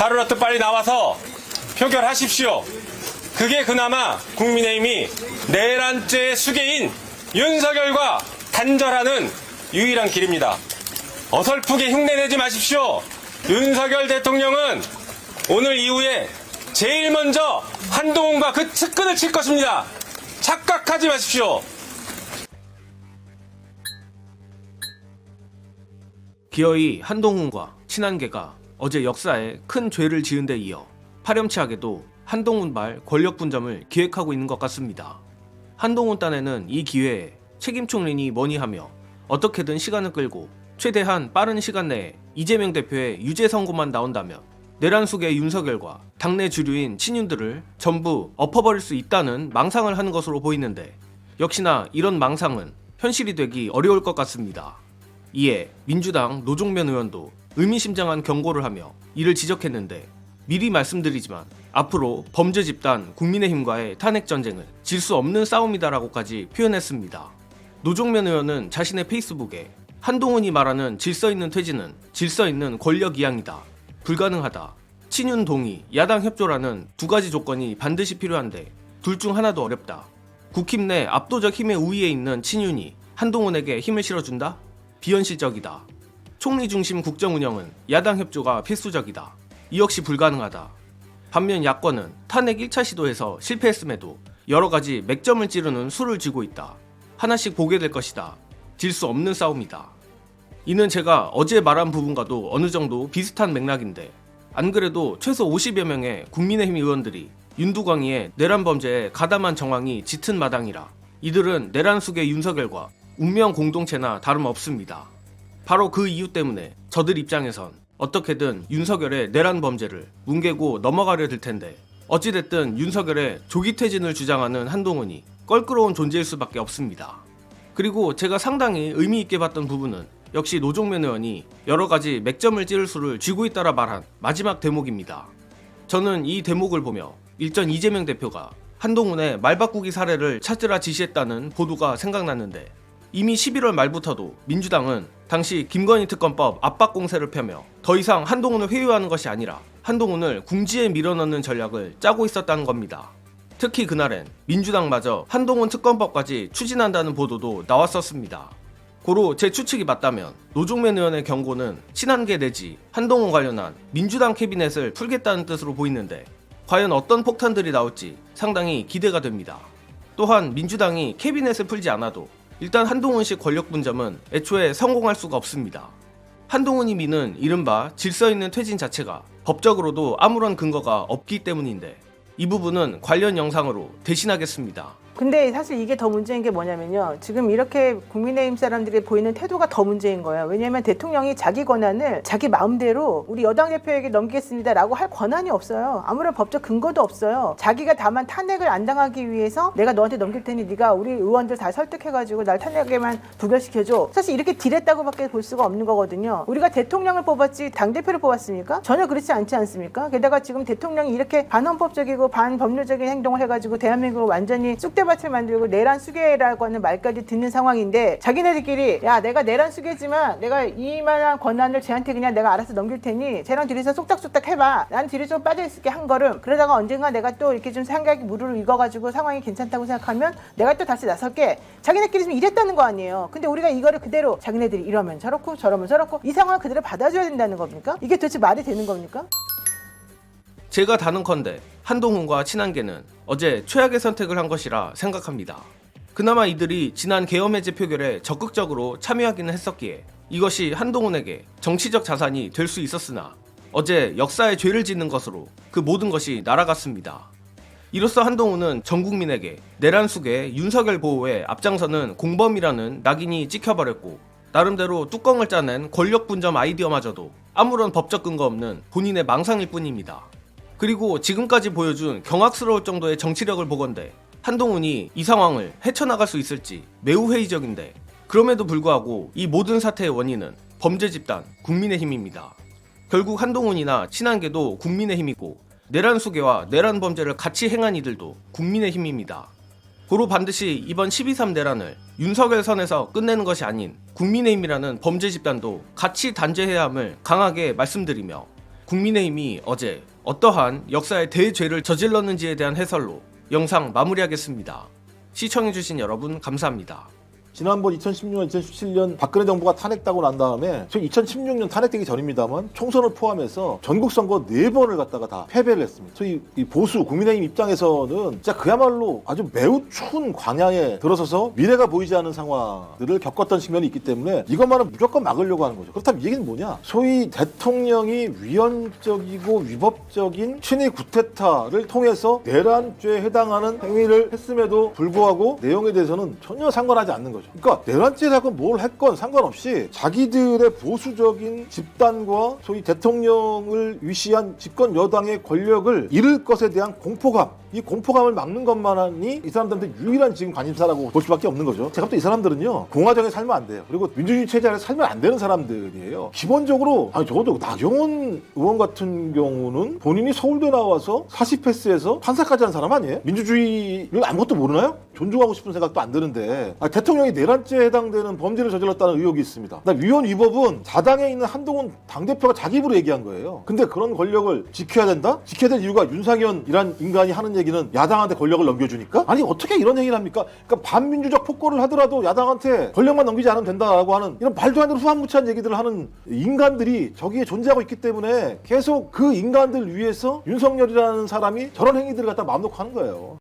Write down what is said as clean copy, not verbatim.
하루라도 빨리 나와서 표결하십시오. 그게 그나마 국민의힘이 내란죄의 수괴인 윤석열과 단절하는 유일한 길입니다. 어설프게 흉내내지 마십시오. 윤석열 대통령은 오늘 이후에 제일 먼저 한동훈과 그 측근을 칠 것입니다. 착각하지 마십시오. 기어이 한동훈과 친한계가 어제 역사에 큰 죄를 지은 데 이어 파렴치하게도 한동훈발 권력분점을 기획하고 있는 것 같습니다. 한동훈 딴에는 이 기회에 책임 총리니 뭐니 하며 어떻게든 시간을 끌고 최대한 빠른 시간 내에 이재명 대표의 유죄 선고만 나온다면 내란 속의 윤석열과 당내 주류인 친윤들을 전부 엎어버릴 수 있다는 망상을 하는 것으로 보이는데 역시나 이런 망상은 현실이 되기 어려울 것 같습니다. 이에 민주당 노종면 의원도 의미심장한 경고를 하며 이를 지적했는데 미리 말씀드리지만 앞으로 범죄 집단 국민의힘과의 탄핵 전쟁은 질 수 없는 싸움이다라고까지 표현했습니다. 노종면 의원은 자신의 페이스북에 한동훈이 말하는 질서 있는 퇴진은 질서 있는 권력 이양이다. 불가능하다. 친윤 동의, 야당 협조라는 두 가지 조건이 반드시 필요한데 둘 중 하나도 어렵다. 국힘 내 압도적 힘의 우위에 있는 친윤이 한동훈에게 힘을 실어준다? 비현실적이다. 총리 중심 국정 운영은 야당 협조가 필수적이다. 이 역시 불가능하다. 반면 야권은 탄핵 1차 시도에서 실패했음에도 여러 가지 맥점을 찌르는 수를 쥐고 있다. 하나씩 보게 될 것이다. 질 수 없는 싸움이다. 이는 제가 어제 말한 부분과도 어느 정도 비슷한 맥락인데 안 그래도 최소 50여 명의 국민의힘 의원들이 윤두광이의 내란 범죄에 가담한 정황이 짙은 마당이라 이들은 내란 속의 윤석열과 운명 공동체나 다름없습니다. 바로 그 이유 때문에 저들 입장에선 어떻게든 윤석열의 내란 범죄를 뭉개고 넘어가려 들 텐데 어찌됐든 윤석열의 조기 퇴진을 주장하는 한동훈이 껄끄러운 존재일 수밖에 없습니다. 그리고 제가 상당히 의미 있게 봤던 부분은 역시 노종면 의원이 여러 가지 맥점을 찌를 수를 쥐고 있다라 말한 마지막 대목입니다. 저는 이 대목을 보며 일전 이재명 대표가 한동훈의 말바꾸기 사례를 찾으라 지시했다는 보도가 생각났는데 이미 11월 말부터도 민주당은 당시 김건희 특검법 압박 공세를 펴며 더 이상 한동훈을 회유하는 것이 아니라 한동훈을 궁지에 밀어넣는 전략을 짜고 있었다는 겁니다. 특히 그날엔 민주당마저 한동훈 특검법까지 추진한다는 보도도 나왔었습니다. 고로 제 추측이 맞다면 노종면 의원의 경고는 친한계 내지 한동훈 관련한 민주당 캐비넷을 풀겠다는 뜻으로 보이는데 과연 어떤 폭탄들이 나올지 상당히 기대가 됩니다. 또한 민주당이 캐비넷을 풀지 않아도 일단 한동훈식 권력 분점은 애초에 성공할 수가 없습니다. 한동훈이 미는 이른바 질서 있는 퇴진 자체가 법적으로도 아무런 근거가 없기 때문인데 이 부분은 관련 영상으로 대신하겠습니다. 근데 사실 이게 더 문제인 게 뭐냐면요. 지금 이렇게 국민의힘 사람들이 보이는 태도가 더 문제인 거예요. 왜냐하면 대통령이 자기 권한을 자기 마음대로 우리 여당 대표에게 넘기겠습니다라고 할 권한이 없어요. 아무런 법적 근거도 없어요. 자기가 다만 탄핵을 안 당하기 위해서 내가 너한테 넘길 테니 네가 우리 의원들 다 설득해가지고 날 탄핵에만 부결시켜줘. 사실 이렇게 딜했다고밖에 볼 수가 없는 거거든요. 우리가 대통령을 뽑았지 당대표를 뽑았습니까? 전혀 그렇지 않지 않습니까? 게다가 지금 대통령이 이렇게 반헌법적이고 반법률적인 행동을 해가지고 대한민국을 완전히 쑥대밭을 만들고 내란 수괴라고 하는 말까지 듣는 상황인데 자기네들끼리 야 내가 내란 수괴지만 내가 이만한 권한을 쟤한테 그냥 내가 알아서 넘길 테니 쟤랑 둘이서 쏙닥쏙닥 해봐. 난 뒤로 좀 빠져있을게 한 걸음. 그러다가 언젠가 내가 또 이렇게 좀 생각이 무르르 익어가지고 상황이 괜찮다고 생각하면 내가 또 다시 나설게. 자기네끼리 좀 이랬다는 거 아니에요. 근데 우리가 이거를 그대로 자기네들이 이러면 저렇고 저러면 저렇고 이 상황을 그대로 받아줘야 된다는 겁니까? 이게 도대체 말이 되는 겁니까? 제가 다는컨대 한동훈과 친한계는 어제 최악의 선택을 한 것이라 생각합니다. 그나마 이들이 지난 계엄 해제 표결에 적극적으로 참여하기는 했었기에 이것이 한동훈에게 정치적 자산이 될 수 있었으나 어제 역사의 죄를 짓는 것으로 그 모든 것이 날아갔습니다. 이로써 한동훈은 전 국민에게 내란 속의 윤석열 보호에 앞장서는 공범이라는 낙인이 찍혀버렸고 나름대로 뚜껑을 짜낸 권력 분점 아이디어마저도 아무런 법적 근거 없는 본인의 망상일 뿐입니다. 그리고 지금까지 보여준 경악스러울 정도의 정치력을 보건대 한동훈이 이 상황을 헤쳐나갈 수 있을지 매우 회의적인데 그럼에도 불구하고 이 모든 사태의 원인은 범죄 집단 국민의힘입니다. 결국 한동훈이나 친한계도 국민의힘이고 내란 수괴와 내란 범죄를 같이 행한 이들도 국민의힘입니다. 고로 반드시 이번 12.3 내란을 윤석열 선에서 끝내는 것이 아닌 국민의힘이라는 범죄 집단도 같이 단죄해야 함을 강하게 말씀드리며 국민의힘이 어제 어떠한 역사의 대죄를 저질렀는지에 대한 해설로 영상 마무리하겠습니다. 시청해주신 여러분 감사합니다. 지난번 2016년, 2017년 박근혜 정부가 탄핵되고 난 다음에 저 2016년 탄핵되기 전입니다만 총선을 포함해서 전국 선거 4번을 갖다가 다 패배를 했습니다. 저희 이 보수 국민의힘 입장에서는 진짜 그야말로 아주 매우 추운 광야에 들어서서 미래가 보이지 않는 상황들을 겪었던 측면이 있기 때문에 이것만은 무조건 막으려고 하는 거죠. 그렇다면 이 얘기는 뭐냐? 소위 대통령이 위헌적이고 위법적인 친위 구테타를 통해서 내란죄에 해당하는 행위를 했음에도 불구하고 내용에 대해서는 전혀 상관하지 않는 거죠. 그러니까 내란죄 사건 뭘 했건 상관없이 자기들의 보수적인 집단과 소위 대통령을 위시한 집권 여당의 권력을 잃을 것에 대한 공포감, 이 공포감을 막는 것만이 이 사람들한테 유일한 지금 관심사라고 볼 수밖에 없는 거죠. 제가 볼 때 이 사람들은요 공화정에 살면 안 돼요. 그리고 민주주의 체제 안에 살면 안 되는 사람들이에요. 기본적으로 적어도 나경원 의원 같은 경우는 본인이 서울대 나와서 사시 패스해서 판사까지 한 사람 아니에요? 민주주의를 아무것도 모르나요? 존중하고 싶은 생각도 안 드는데 대통령이 내란죄에 해당되는 범죄를 저질렀다는 의혹이 있습니다. 위헌 위법은 자당에 있는 한동훈 당대표가 자기 입으로 얘기한 거예요. 근데 그런 권력을 지켜야 된다? 지켜야 될 이유가 윤상현이란 인간이 하는 얘기는 야당한테 권력을 넘겨주니까? 아니 어떻게 이런 얘기를 합니까? 그러니까 반민주적 폭거를 하더라도 야당한테 권력만 넘기지 않으면 된다라고 하는 이런 말도 안 되는 후한무치한 얘기들을 하는 인간들이 저기에 존재하고 있기 때문에 계속 그 인간들 위해서 윤석열이라는 사람이 저런 행위들을 갖다 마음 놓고 하는 거예요.